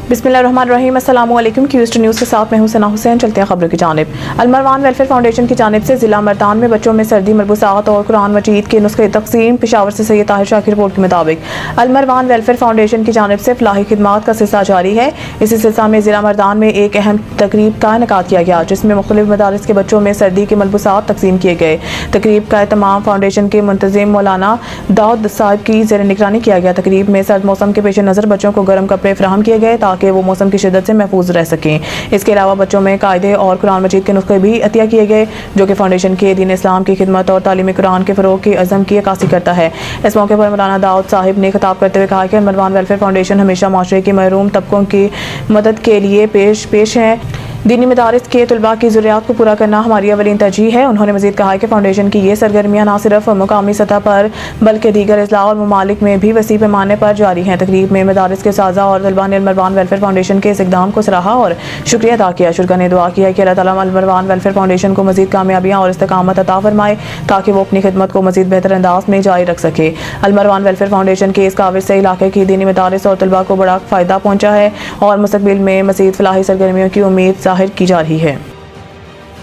बिस्मिल्लाहिर्रहमानिर्रहीम। अस्सलाम वालेकुम। क्यूस्ट न्यूज़ के साथ मैं हूं सना हुसैन। चलते हैं खबरों की जानिब। अलमरवान वेलफेयर फाउंडेशन की जानिब से ज़िला मर्दान में बच्चों में सर्दी, मलबूसात और कुरान मजीद के नुस्खे तकसीम। पेशावर से सैयद ताहिर शाह की रिपोर्ट के मुताबिक अलमरवान वेलफेयर फाउंडेशन की जानिब से फलाही खिदमात का सिलसिला जारी है। इसी सिलसिला में ज़िला मर्दान में एक अहम तकरीब का इनेकाद किया गया, जिसमें मुख्तलिफ मदारिस के बच्चों में सर्दी के मलबूसात तकसीम किए गए। तकरीब का तमाम फाउंडेशन के मुंतज़िम मौलाना दाऊद साहब की ज़ेर निगरानी किया गया। तकरीब में सर्द मौसम के पेश नज़र बच्चों को गर्म कपड़े फराहम किए गए ताकि वो मौसम की शिद्दत से महफूज रह सकें। इसके अलावा बच्चों में कायदे और कुरान मजीद के नुस्खे भी अतिया किए गए, जो कि फाउंडेशन के दीन इस्लाम की खिदमत और तालीम कुरान के फ़रोग़ के अज़म की अक्कासी करता है। इस मौके पर मौलाना दाऊद साहिब ने खिताब करते हुए कहा कि अलमरवान वेलफेयर फाउंडेशन हमेशा माशरे के महरूम तबकों की मदद के लिए पेश है। दीनी मदारिस के तलबा की ज़रूरियात को पूरा करना हमारी अवलीन तरजीह है। उन्होंने मज़ीद कहा कि फाउंडेशन की ये सरगर्मियाँ न सिर्फ मुकामी सतह पर बल्कि दीगर अज़ला और ममालिक में भी वसी पैमाने पर जारी हैं। तकरीब में मदारिस के साज़ा और तलबा ने अलमरवान वेलफेयर फाउंडेशन के इस इक़दाम को सराहा और शुक्रिया अदा किया। शुरका ने दुआ किया कि अल्लाह ताला अलमरवान वेलफेयर फाउंडेशन को मज़ीद कामयाबियाँ और इस्तकामत अता फरमाए ताकि वो अपनी खिदमत को मज़ीद बेहतर अंदाज में जारी रख सके। अलमरवान वेलफेयर फाउंडेशन के इस काविश से इलाके की दीनी मदारिस और तलबा को बड़ा फ़ायदा पहुँचा है और मुस्तक़बिल में मज़ीद फलाही सरगर्मियों की उम्मीद ज़ाहिर की जा रही है।